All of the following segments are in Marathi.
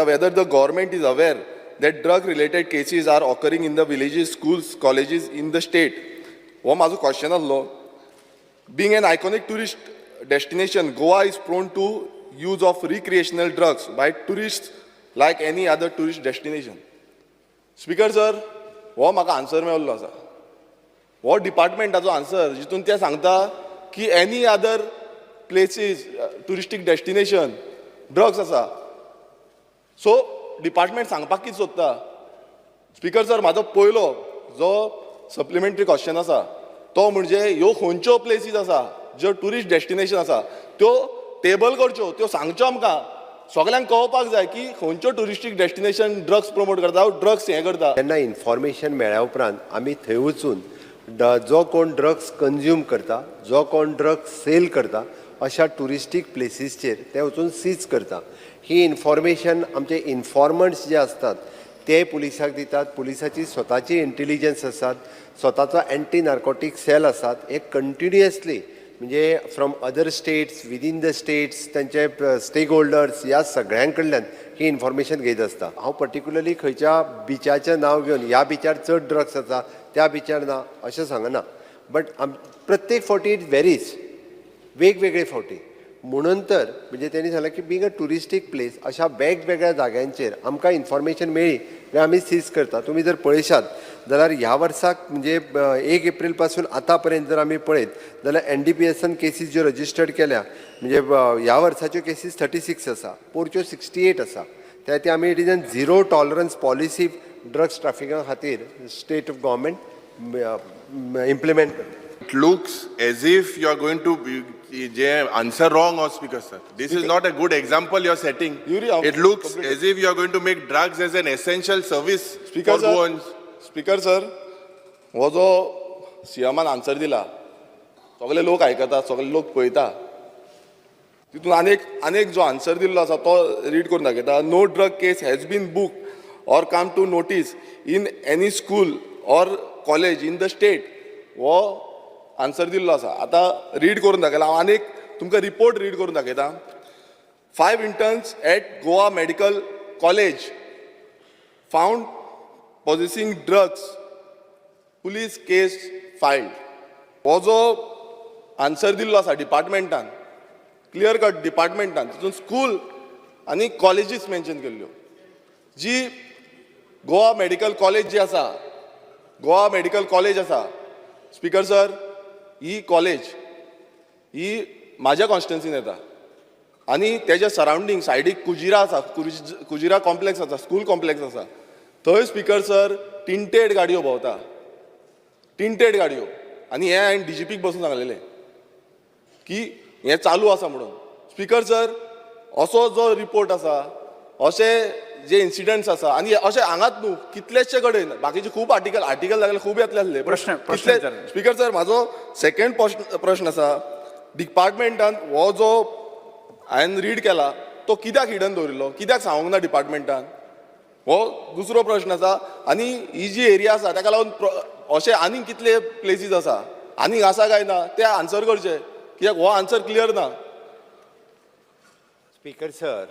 विचारता whether the government is aware that drug related cases are occurring in the villages, schools, colleges in the state. हो माझो क्वेश्चन आसलो. Being an iconic tourist destination, Goa is prone to use of recreational drugs by tourists like any other tourist destination. Speaker sir, हो म्हाका आन्सर मेळिल्लो आसा. हो डिपार्टमेंटाचो आन्सर जितून ते सांगता की any other places touristic destination drugs आसा. सो डिपार्टमेंट सांगपाक कितें सोदता? स्पीकर सर, म्हाजो पयलो जो सप्लिमेंटरी क्वेश्चन आसा तो म्हणजे ह्यो खंयच्यो प्लेसीस आसा ज्यो टुरिस्ट डेस्टिनेशन आसा त्यो टेबल करच्यो, त्यो सांगच्यो आमकां. सगळ्यांक कळपाक जाय की खंयच्यो टुरिस्टीक डेस्टिनेशन ड्रग्स प्रमोट करता, ड्रग्स हें करता. तेन्ना इन्फॉर्मेशन मेळ्ळ्या उपरांत आमी थंय वचून जो कोण ड्रग्स कंज्यूम करता, जो कोण ड्रग्स सेल करता अशा टुरिस्टीक प्लेसीसचेर ते वचून सीज करता. ही इन्फॉर्मेशन आमचे इन्फॉर्मंट्स जे असतात ते पुलिसाक दितात. पुलिसाची स्वताची इंटेलिजन्स आसात, स्वताचो एंटी नार्कोटीक सेल आसात. हे कंटिन्युअसली म्हणजे from other states, within the states, तांचे स्टेक होल्डर्स ह्या सगळ्यां कडल्यान ही इन्फॉर्मेशन घेत आसता. हांव पर्टिक्युलरली खंयच्या बिचाचें नांव घेवन ह्या बिचार चड ड्रग्स आसा त्या बिचार ना अशें सांगना. बट प्रत्येक फावटी इट वेरीज, वेगवेगळे फावटी. म्हणून तर म्हणजे त्यांनी सांगलें की बींग अ टुरिस्टीक प्लेस अशा वेगवेगळ्या जाग्यांचेर आमकां इन्फॉर्मेशन मेळ्ळी काय आमी सीज करता. तुमी जर पळयशात जाल्यार ह्या वर्साक म्हणजे 1 एप्रील पासून आतां पर्यंत जर आमी पळयत जाल्यार NDPSन केसीस ज्यो रजिस्टर्ड केल्या म्हणजे ह्या वर्साच्यो केसीस 36 आसा, पोरच्यो 68 आसा. त्या ती आमी it is an zero tolerance policy drugs ट्रॅफिका खातीर स्टेट ऑफ गव्हर्मेंट इम्प्लिमेंट करता. It looks as if you are going to answer wrong, or Speaker sir. This is not a good example you are setting. It looks as if you are going to make drugs as an essential service for Goans. Speaker sir, हो जो सीएमान आन्सर दिला सगळे लोक आयकता, सगळे लोक पळयता. तितून आनेक जो आन्सर दिल्लो आसा तो रीड करून दाखयता. No drug case has been book or come to notice in any school or college in the state. हो आन्सर दिल्लो आसा. आतां रीड करून दाखयला. हांव आनीक तुमकां रिपोर्ट रीड करून दाखयता. 5 interns at Goa Medical College found possessing drugs. Police case filed. हो जो आन्सर दिल्लो आसा डिपार्टमेंटान, क्लियर कट डिपार्टमेंटान, तितून स्कूल आनी कॉलेजीस मेन्शन केल्ल्यो. जी गोवा मेडिकल कॉलेज जी आसा, गोवा मेडिकल कॉलेज आसा स्पीकर सर, ही कॉलेज ही म्हाज्या कॉन्स्टिट्युन्सीन येता आनी तेज्या सरावंडींग सायडीक कुजिरा आसा, कुजिरा कॉम्प्लेक्स आसा, स्कूल कॉम्प्लेक्स आसा. थंय स्पीकर सर टिंटेड गाडयो भोंवता, टिंटेड गाडयो. आनी हें हांवें DGPक बसून सांगलेलें की हें चालू आसा म्हणून. स्पीकर सर, असो जो रिपोर्ट आसा, अशे जे इन्सिडंट्स आसा आनी अशें हांगाच न्हू कितलेशे कडेन बाकीचे खूब आर्टिकल जाल्यार खूब येतले आसले. प्रश्न स्पीकर सर, म्हाजो सेकंड प्रश्न आसा. डिपार्टमेंटान हो जो हांवें रीड केला तो कित्याक हिडन दवरिल्लो, कित्याक सांगूंक ना डिपार्टमेंटान? हो दुसरो प्रश्न आसा. आनी ही जी एरिया आसा ताका लागून अशे आनीक कितले प्लेसीस आसा, आनीक आसा काय ना ते आन्सर करचे, कित्याक हो आन्सर क्लियर ना. स्पीकर सर,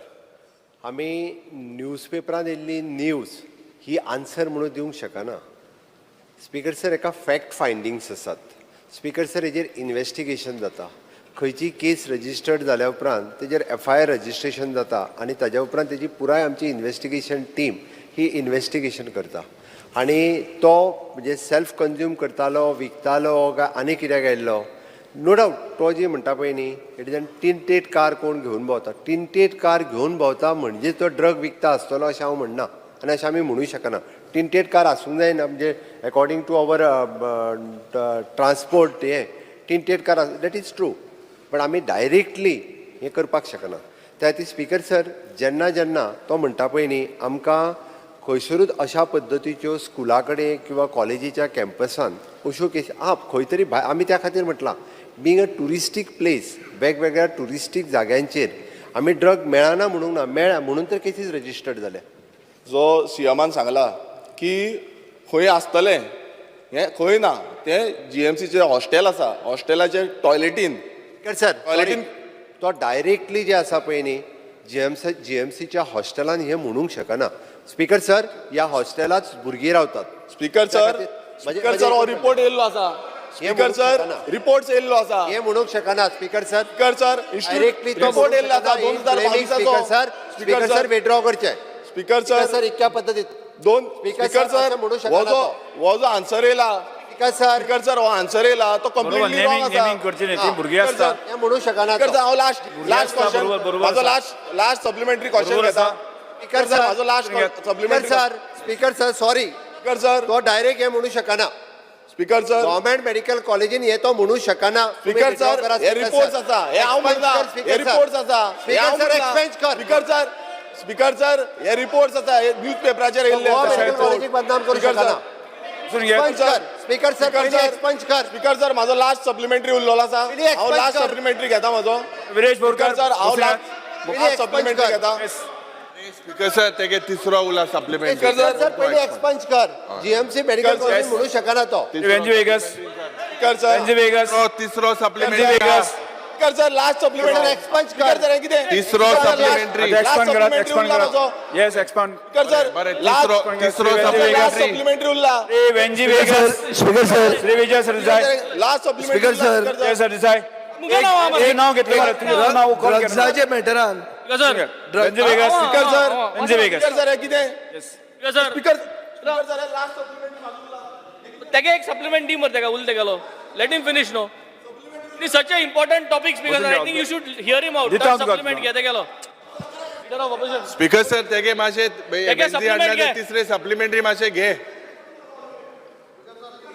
आमी न्यूजपेपरान येयल्ली न्यूज ही आन्सर म्हणून दिवंक शकना. स्पीकर सर, हेका फॅक्ट फायंडिंग्स आसात. स्पीकर सर, हेजेर इन्वेस्टिगेशन जाता. खंयची केस रजिस्टर्ड जाल्या उपरांत तेजेर FIR रजिस्ट्रेशन जाता आनी ताज्या उपरांत तेजी पुराय आमची इन्वेस्टिगेशन टीम ही इन्वेस्टिगेशन करता. आनी तो म्हणजे सेल्फ कंज्यूम करतालो, विकतालो काय आनी कित्याक आयिल्लो, नो डावट तो जी म्हणटा पळय न्ही, it is N tinted car कोण घेवन भोंवता. टिंटेड कार घेवन भोंवता म्हणजे तो ड्रग विकता आसतलो अशें हांव म्हणना आनी अशें आमी म्हणूंक शकना. टिंटेड कार आसूंक जायना म्हणजे अकॉर्डिंग टू अवर ट्रान्सपोर्ट हें tinted car that is true. But आमी डायरेक्टली हें करपाक शकना. त्या खातीर स्पीकर सर, जेन्ना जेन्ना तो म्हणटा पळय न्ही, आमकां खंयसरूच अशा पद्दतीच्यो स्कुला कडेन किंवा कॉलेजीच्या कॅम्पसान अश्यो केसी खंय तरी आमी त्या खातीर म्हटलां बींग अ टुरिस्टीक प्लेस, वेगवेगळ्या टुरिस्टीक जाग्यांचेर आमी ड्रग मेळना म्हणूंक ना, मेळ्ळा म्हणून तर केसीस रजिस्टर्ड जाल्या. जो सीएमान सांगला की खंय आसतलें, हें खंय ना, तें GMCचें हॉस्टेल आसा, हॉस्टेलाचे टॉयलेटीन सर टॉयलेटीन तो डायरेक्टली जे आसा पळय न्ही, GMCच्या हॉस्टेलान हे म्हणूंक शकना. स्पीकर सर, ह्या हॉस्टेलात भुरगीं रावतात. स्पीकर सर, स्पीकर सर हो रिपोर्ट येयल्लो आसा. स्पीकर सर, रिपोर्ट येयल्लो आसा. हे म्हणूंक शकना. Speaker sir, speaker sir, directly तो रिपोर्ट येयल्लो आसा 2022 स्पीकर सर विड्रॉ करचे. स्पीकर सर इतक्या पद्दतीत स्पीकर सर हो जो आन्सर येयला स्पीकर सर हो आन्सर येयला तो कंप्लीटली रॉंग आसा. हे म्हणू शकना. स्पीकर सर हांव लास्ट क्वेश्चन माझो लास्ट सप्लिमेंटरी क्वेश्चन घेता. स्पीकर सर माझो last supplementary speaker sir sorry speaker sir तो डायरेक्ट हे म्हणू शकना. स्पीकर सर गव्हर्नमेंट मेडिकल कॉलेजीन हे तो म्हणू शकना. स्पीकर सर हे रिपोर्ट्स आसा हे हांव म्हणटा हे रिपोर्ट्स आसा स्पीकर सर एक्सपेंज कर. स्पीकर सर हे रिपोर्ट्स आसा हे न्यूजपेपराचेर येयल्ले मेडिकल कॉलेजीक बदनाम करू शकना. स्पीकर सर एक्सपेंज कर. स्पीकर सर माझो लास्ट सप्लिमेंटरी उरलेलो आसा हांव लास्ट सप्लिमेंटरी घेता माझो. स्पीकर सर हांव लास्ट सप्लिमेंटरी घेता. स्पीकर सर तेगे तिसरो उला सप्लिमेंट. स्पीकर सर पहिले एक्सपेंज कर. GMC मेडिकल कॉलेज म्हणू शकना तो. स्पीकर सर तिसरो supplement. Speaker sir last supplementary expunge कर. स्पीकर सर कितें तिसरो सप्लिमेंटरी. स्पीकर सर बरें तिसरो सप्लिमेंटरी. सप्लिमेंटरी उरला speaker sir last supplementary. Speaker sir नाव घेतलं ड्रग्साचे मॅटरान स्पीकर सर हे कितें स्पीकर सर लास्ट सप्लिमेंटरी तेगे एक सप्लिमेंट दी मरे तेका उलते गेलो. Let him finish no. It is such a important topic speaker sir. I think you should hear him out. Supplement घेते गेलो. स्पीकर सर तेगे मातशे supplement घे. तिसरे सप्लिमेंटरी मातशे घे.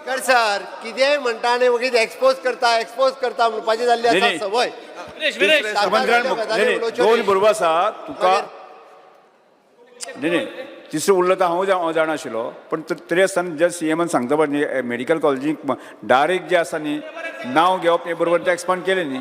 स्पीकर सर कितेंय म्हणटा आनी वगीच एक्सपोज करता म्हणपाची जाल्ली आसा नाही. सवय. दोन बरोबर आसा तुका नाही तिसरो उरलो तर हांव जाणा आशिल्लो पण तरी आसतना जे CMन सांगता पळय मेडिकल कॉलेजीक डायरेक्ट जे आसा न्ही नांव घेवप हे बरोबर ते एक्सपांड केलें न्ही.